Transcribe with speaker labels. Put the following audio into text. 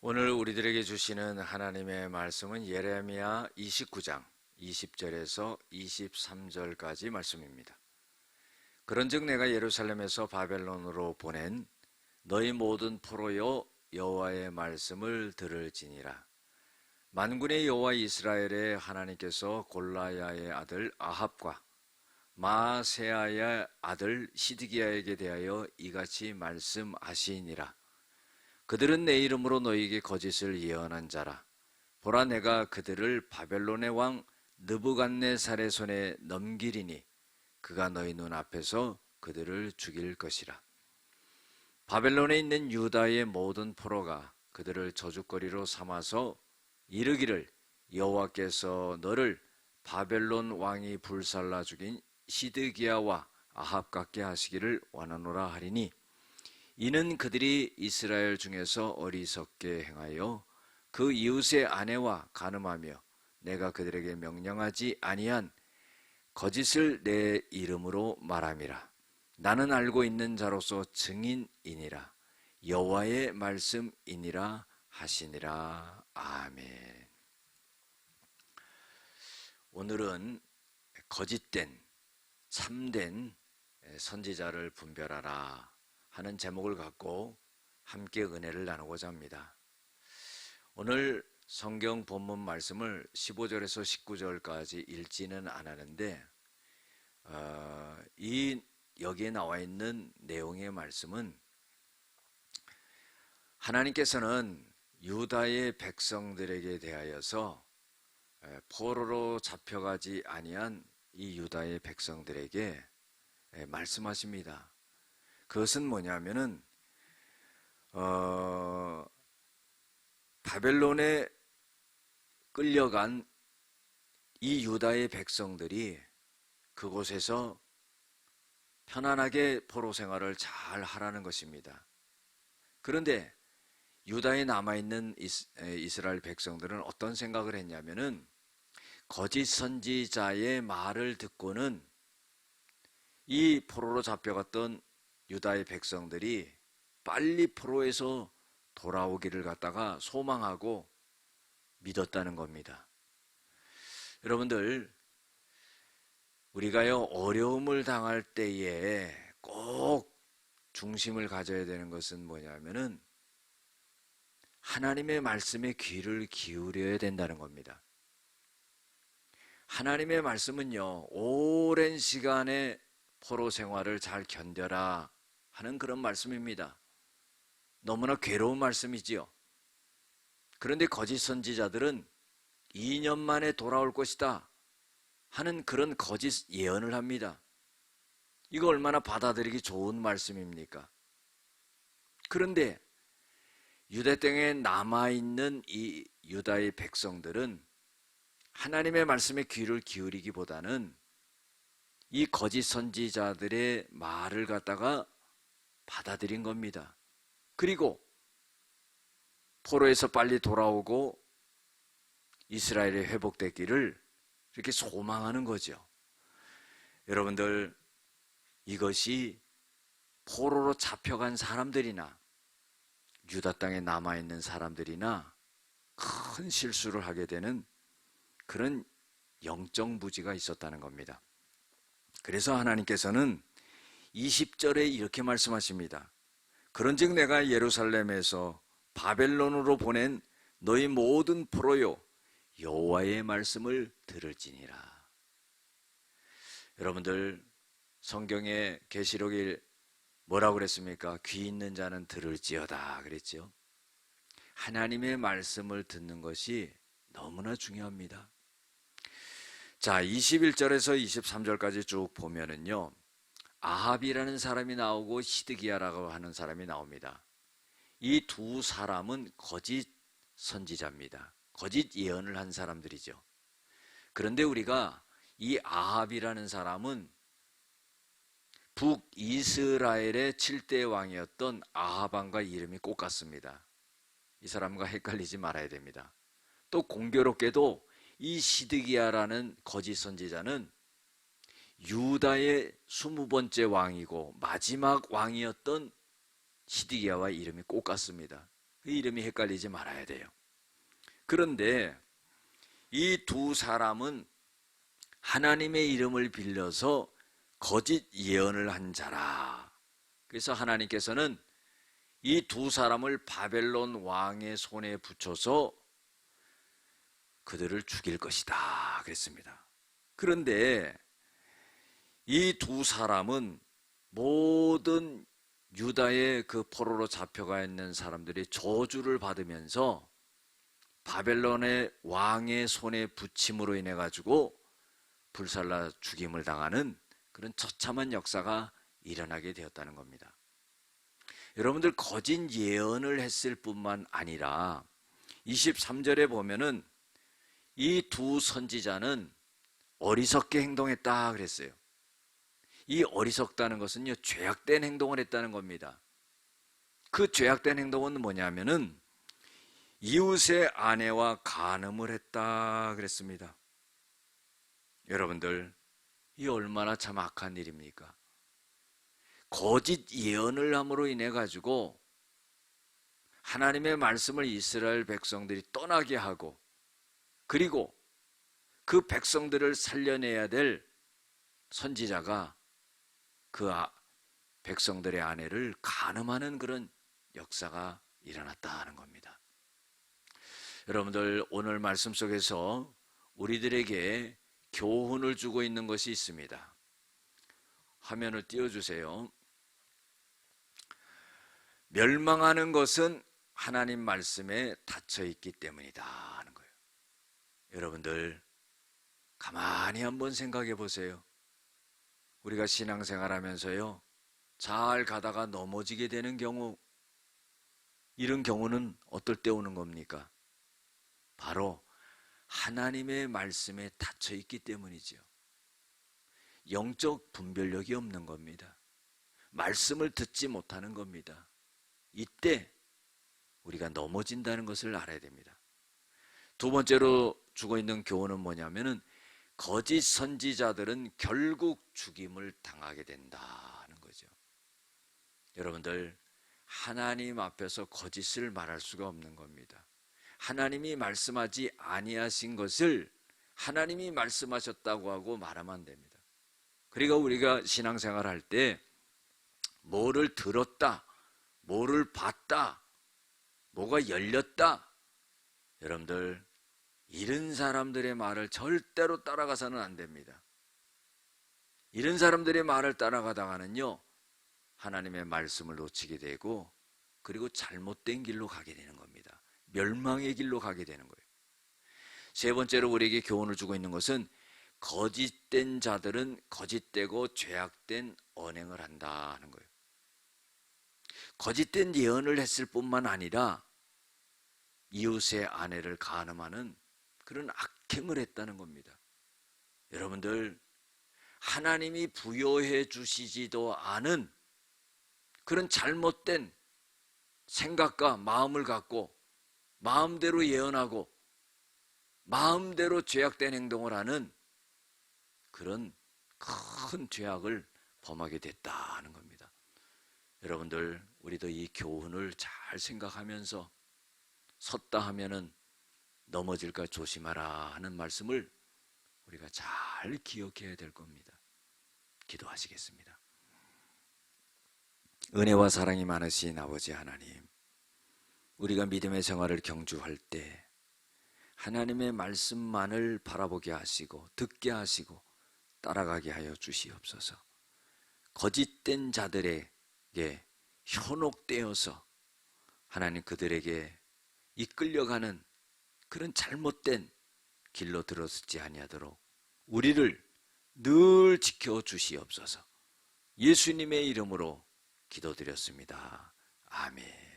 Speaker 1: 오늘 우리들에게 주시는 하나님의 말씀은 예레미야 29장 20절에서 23절까지 말씀입니다. 그런즉 내가 예루살렘에서 바벨론으로 보낸 너희 모든 포로여 여호와의 말씀을 들을지니라. 만군의 여호와 이스라엘의 하나님께서 골라야의 아들 아합과 마세야의 아들 시드기야에게 대하여 이같이 말씀하시니라. 그들은 내 이름으로 너희에게 거짓을 예언한 자라. 보라, 내가 그들을 바벨론의 왕 느부갓네살의 손에 넘기리니 그가 너희 눈앞에서 그들을 죽일 것이라. 바벨론에 있는 유다의 모든 포로가 그들을 저주거리로 삼아서 이르기를, 여호와께서 너를 바벨론 왕이 불살라 죽인 시드기야와 아합 같게 하시기를 원하노라 하리니, 이는 그들이 이스라엘 중에서 어리석게 행하여 그 이웃의 아내와 간음하며 내가 그들에게 명령하지 아니한 거짓을 내 이름으로 말함이라. 나는 알고 있는 자로서 증인이니라. 여호와의 말씀이니라 하시니라. 아멘. 오늘은 거짓된 참된 선지자를 분별하라 하는 제목을 갖고 함께 은혜를 나누고자 합니다. 오늘 성경 본문 말씀을 15절에서 19절까지 읽지는 않았는데 여기에 나와 있는 내용의 말씀은 하나님께서는 유다의 백성들에게 대하여서 포로로 잡혀가지 아니한 이 유다의 백성들에게 말씀하십니다. 그것은 뭐냐면은 바벨론에 끌려간 이 유다의 백성들이 그곳에서 편안하게 포로 생활을 잘 하라는 것입니다. 그런데 유다에 남아있는 이스라엘 백성들은 어떤 생각을 했냐면은 거짓 선지자의 말을 듣고는 이 포로로 잡혀갔던 유다의 백성들이 빨리 포로에서 돌아오기를 갖다가 소망하고 믿었다는 겁니다. 여러분들, 우리가요 어려움을 당할 때에 꼭 중심을 가져야 되는 것은 뭐냐면은 하나님의 말씀에 귀를 기울여야 된다는 겁니다. 하나님의 말씀은요 오랜 시간의 포로 생활을 잘 견뎌라 하는 그런 말씀입니다. 너무나 괴로운 말씀이지요. 그런데 거짓 선지자들은 2년 만에 돌아올 것이다 하는 그런 거짓 예언을 합니다. 이거 얼마나 받아들이기 좋은 말씀입니까? 그런데 유대 땅에 남아있는 이 유다의 백성들은 하나님의 말씀에 귀를 기울이기보다는 이 거짓 선지자들의 말을 갖다가 받아들인 겁니다. 그리고 포로에서 빨리 돌아오고 이스라엘이 회복되기를 이렇게 소망하는 거죠. 여러분들, 이것이 포로로 잡혀간 사람들이나 유다 땅에 남아있는 사람들이나 큰 실수를 하게 되는 그런 영적 무지가 있었다는 겁니다. 그래서 하나님께서는 20절에 이렇게 말씀하십니다. 그런즉 내가 예루살렘에서 바벨론으로 보낸 너희 모든 포로요 여호와의 말씀을 들을지니라. 여러분들, 성경의 계시록에 뭐라고 그랬습니까? 귀 있는 자는 들을지어다 그랬죠. 하나님의 말씀을 듣는 것이 너무나 중요합니다. 자, 21절에서 23절까지 쭉 보면은요 아합이라는 사람이 나오고 시드기야라고 하는 사람이 나옵니다. 이 두 사람은 거짓 선지자입니다. 거짓 예언을 한 사람들이죠. 그런데 우리가 이 아합이라는 사람은 북이스라엘의 7대 왕이었던 아합왕과 이름이 꼭 같습니다. 이 사람과 헷갈리지 말아야 됩니다. 또 공교롭게도 이 시드기야라는 거짓 선지자는 유다의 20번째 왕이고 마지막 왕이었던 시드기야와 이름이 꼭 같습니다. 그 이름이 헷갈리지 말아야 돼요. 그런데 이 두 사람은 하나님의 이름을 빌려서 거짓 예언을 한 자라. 그래서 하나님께서는 이 두 사람을 바벨론 왕의 손에 붙여서 그들을 죽일 것이다 그랬습니다. 그런데 이 두 사람은 모든 유다의 그 포로로 잡혀가 있는 사람들이 저주를 받으면서 바벨론의 왕의 손에 붙임으로 인해 가지고 불살라 죽임을 당하는 그런 처참한 역사가 일어나게 되었다는 겁니다. 여러분들, 거짓 예언을 했을 뿐만 아니라 23절에 보면은 이 두 선지자는 어리석게 행동했다 그랬어요. 이 어리석다는 것은요, 죄악된 행동을 했다는 겁니다. 그 죄악된 행동은 뭐냐면은 이웃의 아내와 간음을 했다 그랬습니다. 여러분들, 이 얼마나 참 악한 일입니까? 거짓 예언을 함으로 인해 가지고 하나님의 말씀을 이스라엘 백성들이 떠나게 하고, 그리고 그 백성들을 살려내야 될 선지자가 그 백성들의 아내를 간음하는 그런 역사가 일어났다는 겁니다. 여러분들, 오늘 말씀 속에서 우리들에게 교훈을 주고 있는 것이 있습니다. 화면을 띄워주세요. 멸망하는 것은 하나님 말씀에 닫혀 있기 때문이다 하는 거예요. 여러분들, 가만히 한번 생각해 보세요. 우리가 신앙생활 하면서요, 잘 가다가 넘어지게 되는 경우, 이런 경우는 어떨 때 오는 겁니까? 바로 하나님의 말씀에 닫혀 있기 때문이죠. 영적 분별력이 없는 겁니다. 말씀을 듣지 못하는 겁니다. 이때 우리가 넘어진다는 것을 알아야 됩니다. 두 번째로 주고 있는 교훈은 뭐냐면은 거짓 선지자들은 결국 죽임을 당하게 된다는 거죠. 여러분들, 하나님 앞에서 거짓을 말할 수가 없는 겁니다. 하나님이 말씀하지 아니하신 것을 하나님이 말씀하셨다고 하고 말하면 안 됩니다. 그리고 우리가 신앙생활 할 때 뭐를 들었다, 뭐를 봤다, 뭐가 열렸다, 여러분들, 이런 사람들의 말을 절대로 따라가서는 안 됩니다. 이런 사람들의 말을 따라가다가는요, 하나님의 말씀을 놓치게 되고, 그리고 잘못된 길로 가게 되는 겁니다. 멸망의 길로 가게 되는 거예요. 세 번째로 우리에게 교훈을 주고 있는 것은 거짓된 자들은 거짓되고 죄악된 언행을 한다 하는 거예요. 거짓된 예언을 했을 뿐만 아니라 이웃의 아내를 간음하는 그런 악행을 했다는 겁니다. 여러분들, 하나님이 부여해 주시지도 않은 그런 잘못된 생각과 마음을 갖고 마음대로 예언하고 마음대로 죄악된 행동을 하는 그런 큰 죄악을 범하게 됐다는 겁니다. 여러분들, 우리도 이 교훈을 잘 생각하면서 섰다 하면은 넘어질까 조심하라 하는 말씀을 우리가 잘 기억해야 될 겁니다. 기도하시겠습니다. 은혜와 사랑이 많으신 아버지 하나님, 우리가 믿음의 생활을 경주할 때 하나님의 말씀만을 바라보게 하시고 듣게 하시고 따라가게 하여 주시옵소서. 거짓된 자들에게 현혹되어서 하나님 그들에게 이끌려가는 그런 잘못된 길로 들어서지 아니하도록 우리를 늘 지켜주시옵소서. 예수님의 이름으로 기도드렸습니다. 아멘.